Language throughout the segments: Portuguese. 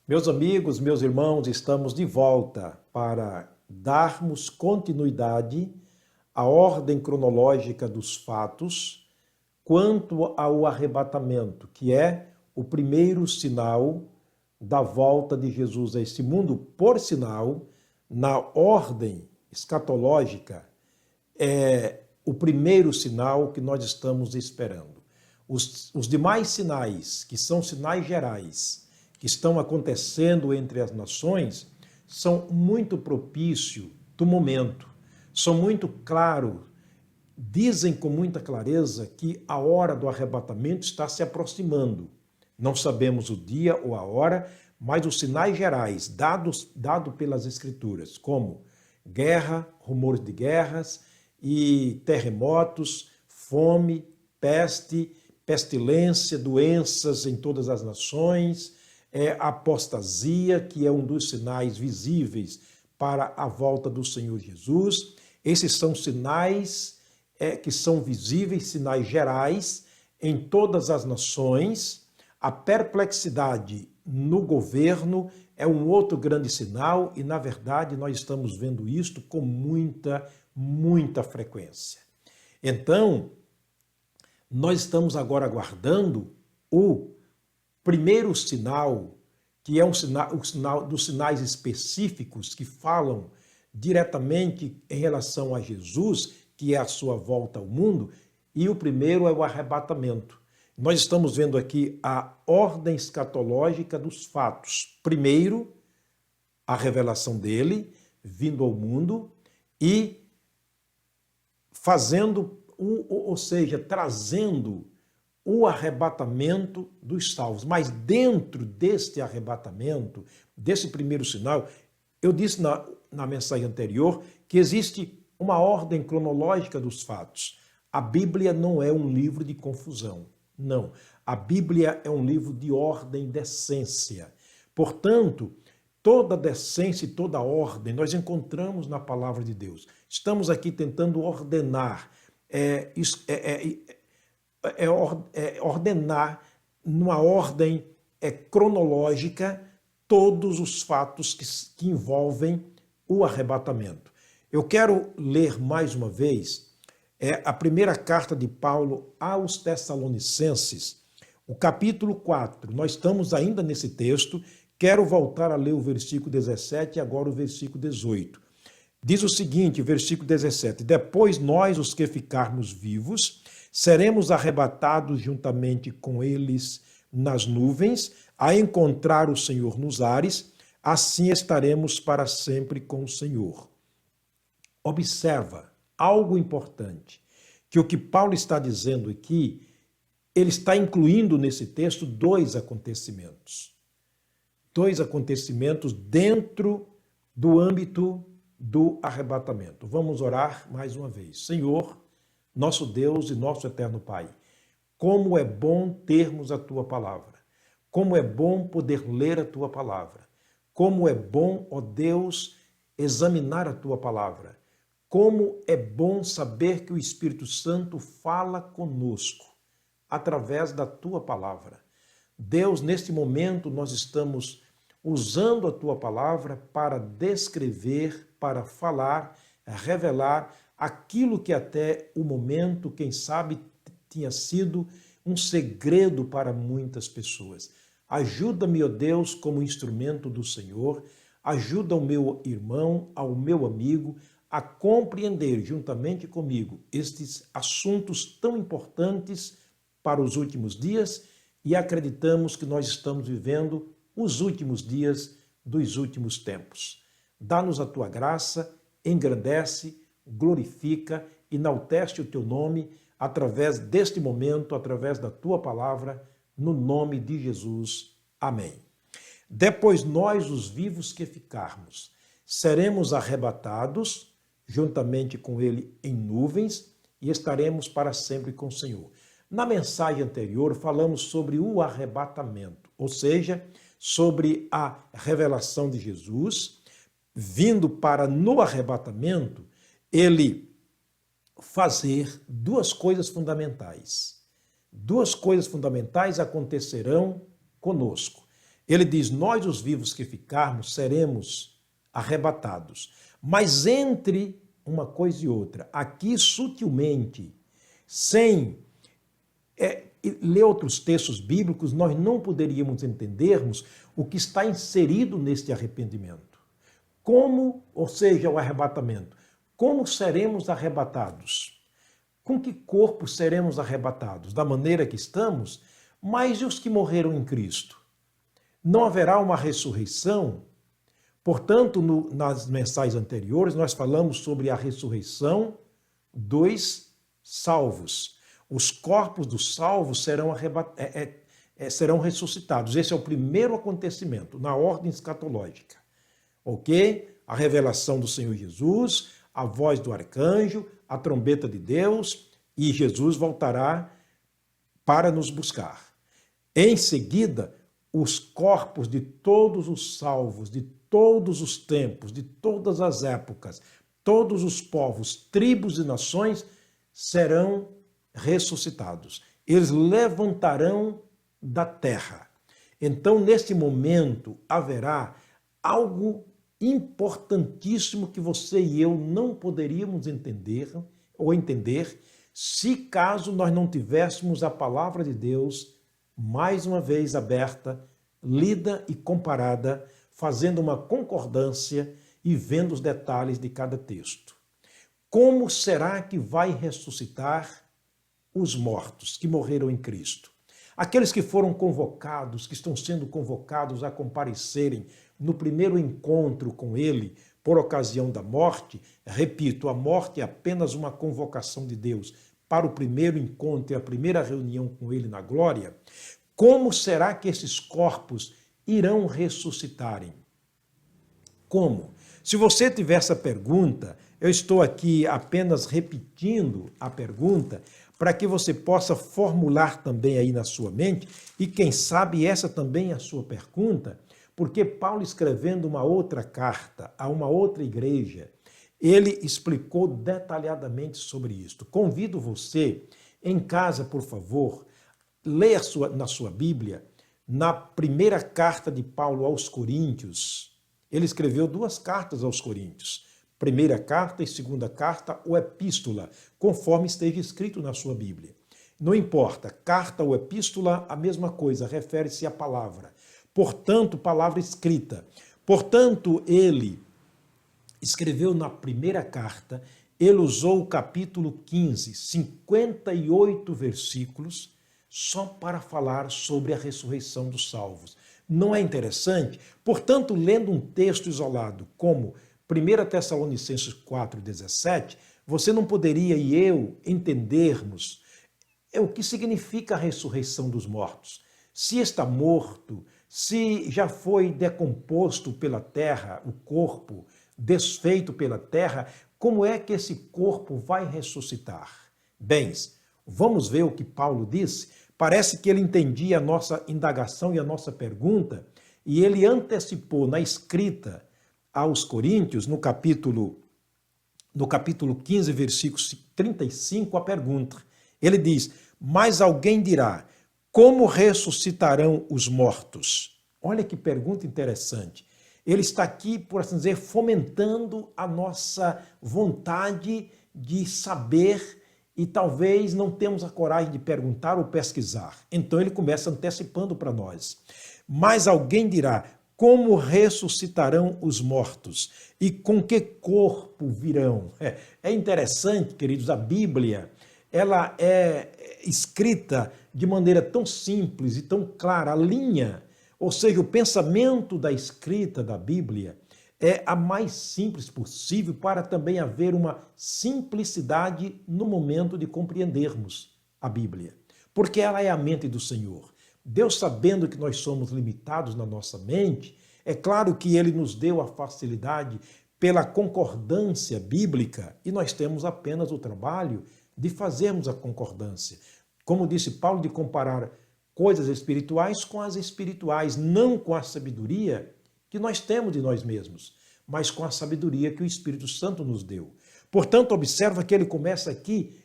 Meus amigos, meus irmãos, estamos de volta para darmos continuidade à ordem cronológica dos fatos quanto ao arrebatamento, que é o primeiro sinal da volta de Jesus a este mundo. Por sinal, na ordem escatológica, é o primeiro sinal que nós estamos esperando. Os demais sinais, que são sinais gerais, que estão acontecendo entre as nações, são muito propícios do momento, são muito claros, dizem com muita clareza que a hora do arrebatamento está se aproximando. Não sabemos o dia ou a hora, mas os sinais gerais dados pelas Escrituras, como guerra, rumores de guerras e terremotos, fome, peste, pestilência, doenças em todas as nações, a apostasia, que é um dos sinais visíveis para a volta do Senhor Jesus. Esses são sinais que são visíveis, sinais gerais em todas as nações. A perplexidade no governo é um outro grande sinal e, na verdade, nós estamos vendo isto com muita frequência. Então, nós estamos agora aguardando o primeiro sinal, que é o sinal dos sinais específicos que falam diretamente em relação a Jesus, que é a sua volta ao mundo, e o primeiro é o arrebatamento. Nós estamos vendo aqui a ordem escatológica dos fatos. Primeiro, a revelação dele, vindo ao mundo e fazendo, ou seja, trazendo o arrebatamento dos salvos. Mas dentro deste arrebatamento, desse primeiro sinal, eu disse na mensagem anterior que existe uma ordem cronológica dos fatos. A Bíblia não é um livro de confusão. Não. A Bíblia é um livro de ordem e decência. Portanto, toda decência e toda ordem nós encontramos na palavra de Deus. Estamos aqui tentando ordenar, ordenar numa ordem cronológica todos os fatos que envolvem o arrebatamento. Eu quero ler mais uma vez a primeira carta de Paulo aos Tessalonicenses, o capítulo 4. Nós estamos ainda nesse texto, quero voltar a ler o versículo 17 e agora o versículo 18. Diz o seguinte, versículo 17: Depois nós, os que ficarmos vivos, seremos arrebatados juntamente com eles nas nuvens, a encontrar o Senhor nos ares, assim estaremos para sempre com o Senhor. Observa algo importante, que o que Paulo está dizendo aqui, ele está incluindo nesse texto dois acontecimentos. Dois acontecimentos dentro do âmbito do arrebatamento. Vamos orar mais uma vez. Senhor, nosso Deus e nosso eterno Pai, como é bom termos a Tua palavra, como é bom poder ler a Tua palavra, como é bom, ó Deus, examinar a Tua palavra, como é bom saber que o Espírito Santo fala conosco através da Tua palavra. Deus, neste momento nós estamos usando a Tua palavra para descrever, para falar, revelar aquilo que até o momento, quem sabe, tinha sido um segredo para muitas pessoas. Ajuda-me, ó Deus, como instrumento do Senhor, ajuda o meu irmão, ao meu amigo, a compreender juntamente comigo estes assuntos tão importantes para os últimos dias e acreditamos que nós estamos vivendo os últimos dias dos últimos tempos. Dá-nos a Tua graça, engrandece, glorifica, enaltece o Teu nome através deste momento, através da Tua palavra, no nome de Jesus. Amém. Depois nós, os vivos que ficarmos, seremos arrebatados juntamente com Ele em nuvens e estaremos para sempre com o Senhor. Na mensagem anterior falamos sobre o arrebatamento, ou seja, sobre a revelação de Jesus, vindo para no arrebatamento, Ele fazer duas coisas fundamentais. Duas coisas fundamentais acontecerão conosco. Ele diz: nós, os vivos que ficarmos, seremos arrebatados. Mas entre uma coisa e outra, aqui sutilmente, sem ler outros textos bíblicos, nós não poderíamos entendermos o que está inserido neste arrependimento. Como, ou seja, o arrebatamento. Como seremos arrebatados? Com que corpo seremos arrebatados? Da maneira que estamos? Mas e os que morreram em Cristo? Não haverá uma ressurreição? Portanto, nas mensagens anteriores, nós falamos sobre a ressurreição dos salvos. Os corpos dos salvos serão ressuscitados. Esse é o primeiro acontecimento na ordem escatológica. Ok? A revelação do Senhor Jesus, a voz do arcanjo, a trombeta de Deus, e Jesus voltará para nos buscar. Em seguida, os corpos de todos os salvos, de todos os tempos, de todas as épocas, todos os povos, tribos e nações serão ressuscitados. Eles levantarão da terra. Então, neste momento, haverá algo importantíssimo que você e eu não poderíamos entender se caso nós não tivéssemos a palavra de Deus mais uma vez aberta, lida e comparada, fazendo uma concordância e vendo os detalhes de cada texto. Como será que vai ressuscitar os mortos que morreram em Cristo? Aqueles que foram convocados, que estão sendo convocados a comparecerem no primeiro encontro com Ele por ocasião da morte, repito, a morte é apenas uma convocação de Deus para o primeiro encontro e a primeira reunião com Ele na glória. Como será que esses corpos irão ressuscitarem? Como? Se você tiver essa pergunta, eu estou aqui apenas repetindo a pergunta para que você possa formular também aí na sua mente, e quem sabe essa também é a sua pergunta, porque Paulo, escrevendo uma outra carta a uma outra igreja, ele explicou detalhadamente sobre isto. Convido você, em casa, por favor, leia na sua Bíblia, na primeira carta de Paulo aos Coríntios. Ele escreveu 2 cartas aos Coríntios. Primeira carta e segunda carta, ou epístola, conforme esteja escrito na sua Bíblia. Não importa, carta ou epístola, a mesma coisa, refere-se à palavra. Portanto, palavra escrita. Portanto, ele escreveu na primeira carta, ele usou o capítulo 15, 58 versículos, só para falar sobre a ressurreição dos salvos. Não é interessante? Portanto, lendo um texto isolado como 1 Tessalonicenses 4,17, você não poderia e eu entendermos o que significa a ressurreição dos mortos. Se está morto, se já foi decomposto pela terra, o corpo desfeito pela terra, como é que esse corpo vai ressuscitar? Bens, vamos ver o que Paulo disse? Parece que ele entendia a nossa indagação e a nossa pergunta, e ele antecipou na escrita aos Coríntios, no capítulo 15, versículo 35, a pergunta. Ele diz: mas alguém dirá, como ressuscitarão os mortos? Olha que pergunta interessante. Ele está aqui, por assim dizer, fomentando a nossa vontade de saber e talvez não temos a coragem de perguntar ou pesquisar. Então ele começa antecipando para nós. Mas alguém dirá, como ressuscitarão os mortos? E com que corpo virão? É interessante, queridos, a Bíblia, ela é escrita de maneira tão simples e tão clara, a linha, ou seja, o pensamento da escrita da Bíblia é a mais simples possível para também haver uma simplicidade no momento de compreendermos a Bíblia, porque ela é a mente do Senhor. Deus, sabendo que nós somos limitados na nossa mente, é claro que Ele nos deu a facilidade pela concordância bíblica e nós temos apenas o trabalho de fazermos a concordância. Como disse Paulo, de comparar coisas espirituais com as espirituais, não com a sabedoria que nós temos de nós mesmos, mas com a sabedoria que o Espírito Santo nos deu. Portanto, observa que ele começa aqui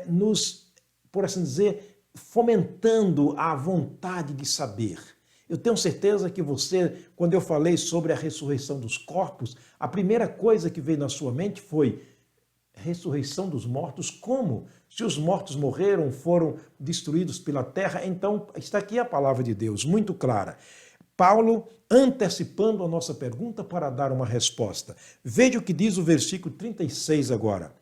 nos, por assim dizer, fomentando a vontade de saber. Eu tenho certeza que você, quando eu falei sobre a ressurreição dos corpos, a primeira coisa que veio na sua mente foi ressurreição dos mortos. Como? Se os mortos morreram, foram destruídos pela terra, então está aqui a palavra de Deus, muito clara. Paulo antecipando a nossa pergunta para dar uma resposta. Veja o que diz o versículo 36 agora.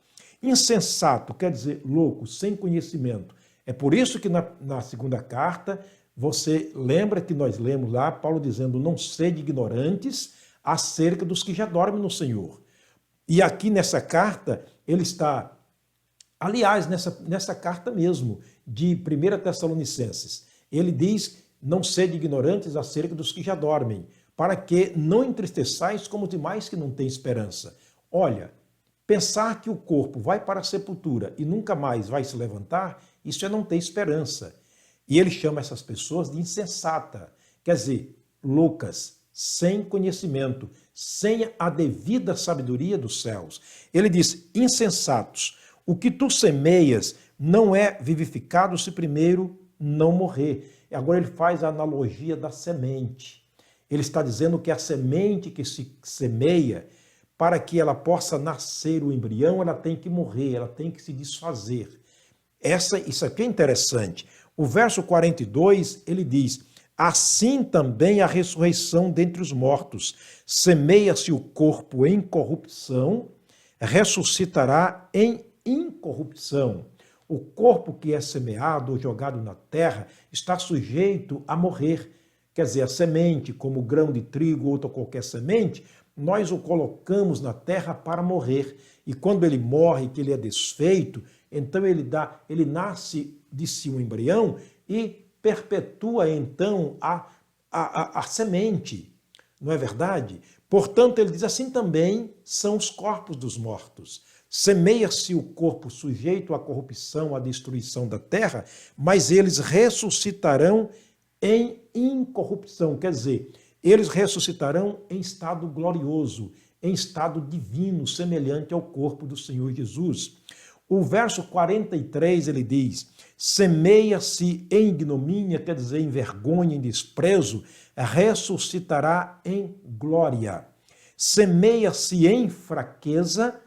Insensato quer dizer louco, sem conhecimento. É por isso que na segunda carta, você lembra que nós lemos lá, Paulo dizendo, não sede ignorantes acerca dos que já dormem no Senhor. E aqui nessa carta, ele está, aliás, nessa carta mesmo, de 1 Tessalonicenses, ele diz, não sede ignorantes acerca dos que já dormem, para que não entristeçais como os demais que não têm esperança. Olha, pensar que o corpo vai para a sepultura e nunca mais vai se levantar, isso é não ter esperança. E ele chama essas pessoas de insensata, quer dizer, loucas, sem conhecimento, sem a devida sabedoria dos céus. Ele diz, insensatos, o que tu semeias não é vivificado se primeiro não morrer. Agora ele faz a analogia da semente. Ele está dizendo que a semente que se semeia, para que ela possa nascer o embrião, ela tem que morrer, ela tem que se desfazer. Isso aqui é interessante. O verso 42, ele diz, assim também a ressurreição dentre os mortos. Semeia-se o corpo em corrupção, ressuscitará em incorrupção. O corpo que é semeado ou jogado na terra está sujeito a morrer. Quer dizer, a semente, como grão de trigo ou outra qualquer semente, nós o colocamos na terra para morrer. E quando ele morre, que ele é desfeito, então ele nasce de si um embrião e perpetua então a semente. Não é verdade? Portanto, ele diz assim também são os corpos dos mortos. Semeia-se o corpo sujeito à corrupção, à destruição da terra, mas eles ressuscitarão em incorrupção. Quer dizer, eles ressuscitarão em estado glorioso, em estado divino, semelhante ao corpo do Senhor Jesus. O verso 43, ele diz, semeia-se em ignomínia, quer dizer, em vergonha, em desprezo, ressuscitará em glória. Semeia-se em fraqueza,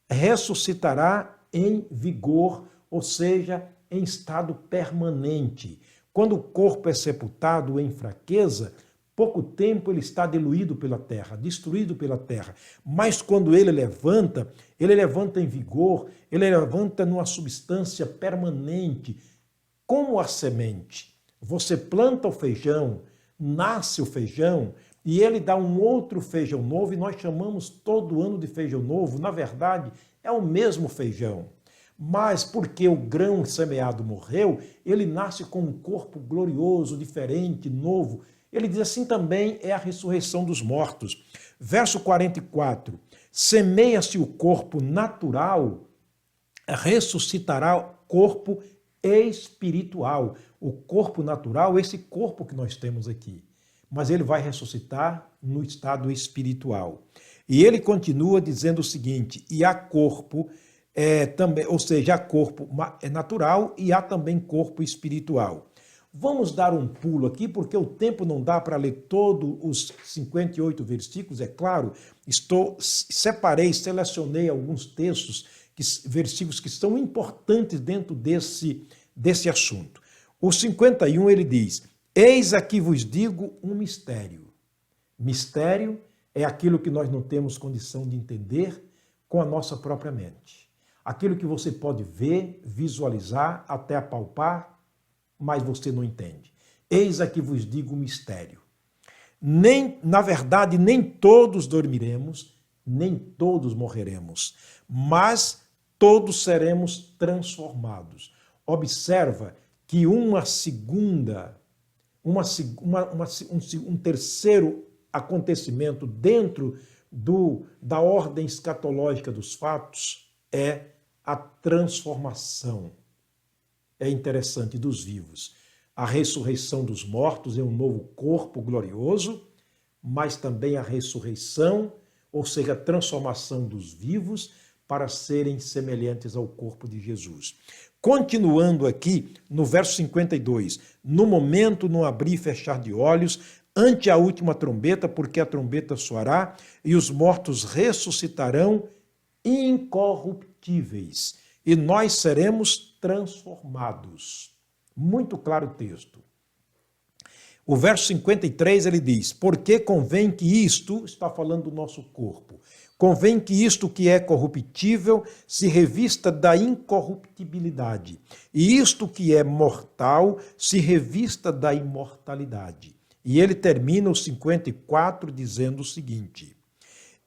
ressuscitará em vigor, ou seja, em estado permanente. Quando o corpo é sepultado em fraqueza, pouco tempo ele está diluído pela terra, destruído pela terra. Mas quando ele levanta em vigor, ele levanta numa substância permanente, como a semente. Você planta o feijão, nasce o feijão, e ele dá um outro feijão novo, e nós chamamos todo ano de feijão novo. Na verdade, é o mesmo feijão. Mas porque o grão semeado morreu, ele nasce com um corpo glorioso, diferente, novo. Ele diz assim também é a ressurreição dos mortos. Verso 44, semeia-se o corpo natural, ressuscitará o corpo espiritual. O corpo natural, esse corpo que nós temos aqui. Mas ele vai ressuscitar no estado espiritual. E ele continua dizendo o seguinte, e há corpo também, ou seja, há corpo natural e há também corpo espiritual. Vamos dar um pulo aqui, porque o tempo não dá para ler todos os 58 versículos, é claro. Selecionei alguns textos, versículos que são importantes dentro desse assunto. O 51 ele diz, eis aqui vos digo um mistério. Mistério é aquilo que nós não temos condição de entender com a nossa própria mente. Aquilo que você pode ver, visualizar, até apalpar, mas você não entende. Eis aqui vos digo um mistério. Na verdade, nem todos dormiremos, nem todos morreremos, mas todos seremos transformados. Observa que um terceiro acontecimento dentro da ordem escatológica dos fatos é a transformação. É interessante, dos vivos. A ressurreição dos mortos é um novo corpo glorioso, mas também a ressurreição, ou seja, a transformação dos vivos para serem semelhantes ao corpo de Jesus. Continuando aqui no verso 52, no momento, no abrir e fechar de olhos, ante a última trombeta, porque a trombeta soará e os mortos ressuscitarão incorruptíveis e nós seremos transformados. Muito claro o texto. O verso 53 ele diz, porque convém que isto, está falando do nosso corpo, convém que isto que é corruptível se revista da incorruptibilidade, e isto que é mortal se revista da imortalidade. E ele termina o 54 dizendo o seguinte,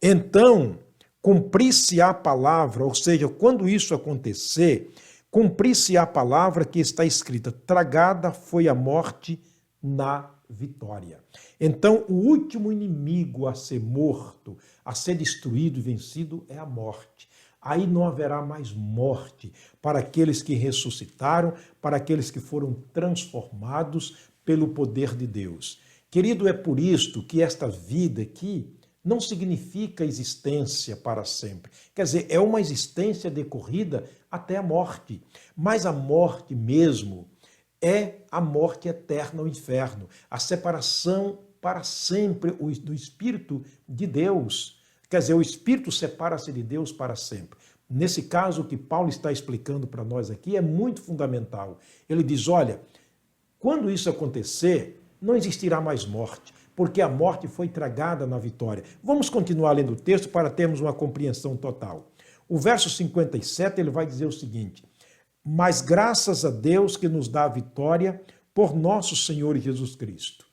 então, cumprir-se a palavra, ou seja, quando isso acontecer, cumprir-se a palavra que está escrita, tragada foi a morte na vitória. Então, o último inimigo a ser morto, a ser destruído e vencido é a morte. Aí não haverá mais morte para aqueles que ressuscitaram, para aqueles que foram transformados pelo poder de Deus. Querido, é por isto que esta vida aqui não significa existência para sempre. Quer dizer, é uma existência decorrida até a morte. Mas a morte mesmo é a morte eterna ao inferno, a separação para sempre do Espírito de Deus. Quer dizer, o Espírito separa-se de Deus para sempre. Nesse caso, o que Paulo está explicando para nós aqui é muito fundamental. Ele diz, olha, quando isso acontecer, não existirá mais morte, porque a morte foi tragada na vitória. Vamos continuar lendo o texto para termos uma compreensão total. O verso 57, ele vai dizer o seguinte, mas graças a Deus que nos dá a vitória por nosso Senhor Jesus Cristo.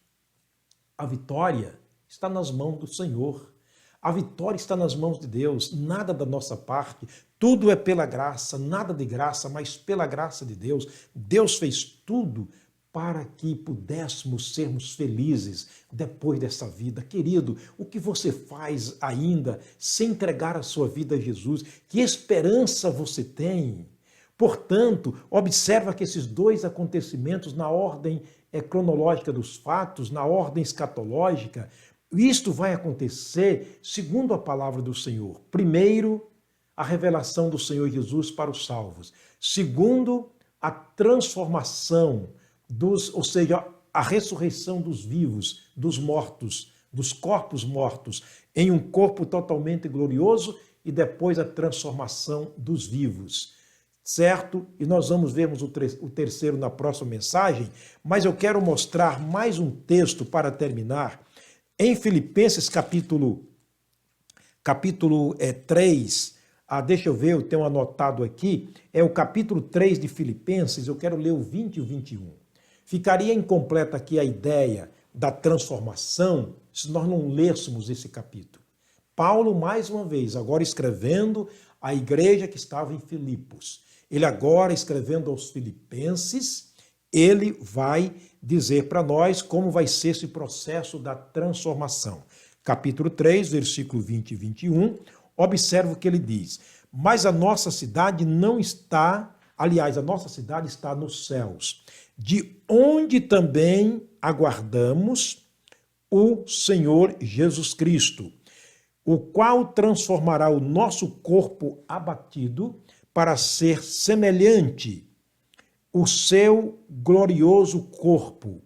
A vitória está nas mãos do Senhor. A vitória está nas mãos de Deus, nada da nossa parte, tudo é pela graça, nada de graça, mas pela graça de Deus. Deus fez tudo para que pudéssemos sermos felizes depois dessa vida. Querido, o que você faz ainda sem entregar a sua vida a Jesus? Que esperança você tem? Portanto, observa que esses dois acontecimentos na ordem cronológica dos fatos, na ordem escatológica, isto vai acontecer segundo a palavra do Senhor. Primeiro, a revelação do Senhor Jesus para os salvos. Segundo, a transformação ou seja, a ressurreição dos vivos, dos mortos, dos corpos mortos, em um corpo totalmente glorioso e depois a transformação dos vivos. Certo? E nós vamos ver o terceiro na próxima mensagem, mas eu quero mostrar mais um texto para terminar. Em Filipenses capítulo 3, deixa eu ver, eu tenho anotado aqui, é o capítulo 3 de Filipenses, eu quero ler o 20 e o 21. Ficaria incompleta aqui a ideia da transformação se nós não lêssemos esse capítulo. Paulo, mais uma vez, agora escrevendo à igreja que estava em Filipos. Ele agora, escrevendo aos filipenses, ele vai dizer para nós como vai ser esse processo da transformação. Capítulo 3, versículo 20 e 21, observa o que ele diz. Mas a nossa cidade não está, aliás, a nossa cidade está nos céus, de onde também aguardamos o Senhor Jesus Cristo, o qual transformará o nosso corpo abatido para ser semelhante o seu glorioso corpo,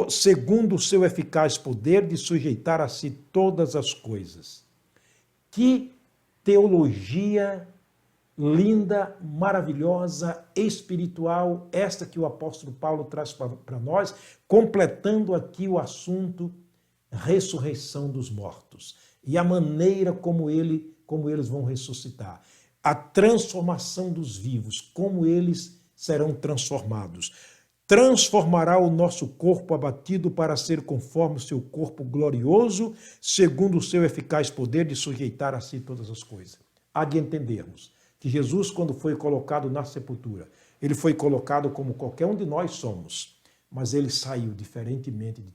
segundo o seu eficaz poder de sujeitar a si todas as coisas. Que teologia linda, maravilhosa, espiritual, esta que o apóstolo Paulo traz para nós, completando aqui o assunto ressurreição dos mortos e a maneira como eles vão ressuscitar. A transformação dos vivos, como eles serão transformados. Transformará o nosso corpo abatido para ser conforme o seu corpo glorioso, segundo o seu eficaz poder de sujeitar a si todas as coisas. Há de entendermos que Jesus, quando foi colocado na sepultura, ele foi colocado como qualquer um de nós somos, mas ele saiu diferentemente de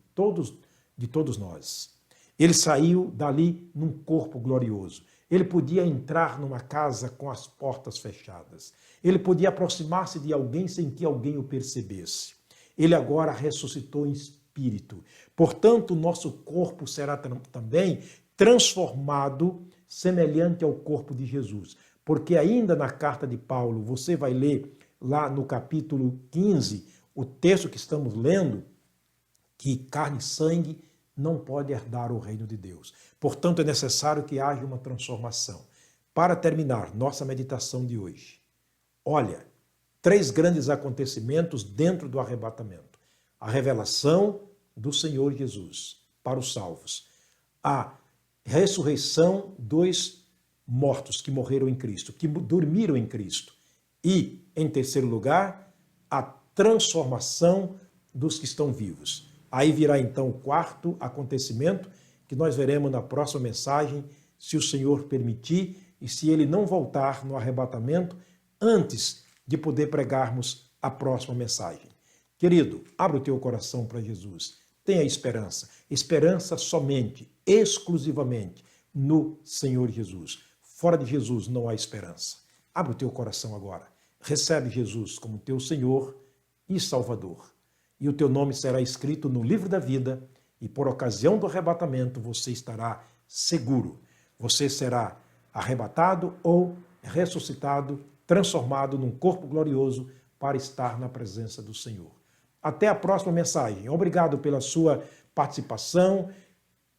todos nós. Ele saiu dali num corpo glorioso. Ele podia entrar numa casa com as portas fechadas. Ele podia aproximar-se de alguém sem que alguém o percebesse. Ele agora ressuscitou em espírito. Portanto, o nosso corpo será também transformado semelhante ao corpo de Jesus. Porque ainda na carta de Paulo, você vai ler lá no capítulo 15, o texto que estamos lendo, que carne e sangue não pode herdar o reino de Deus. Portanto, é necessário que haja uma transformação. Para terminar nossa meditação de hoje, olha, 3 grandes acontecimentos dentro do arrebatamento. A revelação do Senhor Jesus para os salvos. A ressurreição dos mortos que morreram em Cristo, que dormiram em Cristo. E, em terceiro lugar, a transformação dos que estão vivos. Aí virá então o 4º acontecimento, que nós veremos na próxima mensagem, se o Senhor permitir e se Ele não voltar no arrebatamento antes de poder pregarmos a próxima mensagem. Querido, abre o teu coração para Jesus. Tenha esperança. Esperança somente, exclusivamente no Senhor Jesus. Fora de Jesus não há esperança. Abre o teu coração agora. Recebe Jesus como teu Senhor e Salvador. E o teu nome será escrito no livro da vida e por ocasião do arrebatamento você estará seguro. Você será arrebatado ou ressuscitado, transformado num corpo glorioso para estar na presença do Senhor. Até a próxima mensagem. Obrigado pela sua participação.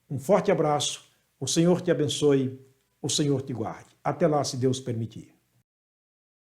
Um forte abraço. O Senhor te abençoe. O Senhor te guarde. Até lá, se Deus permitir.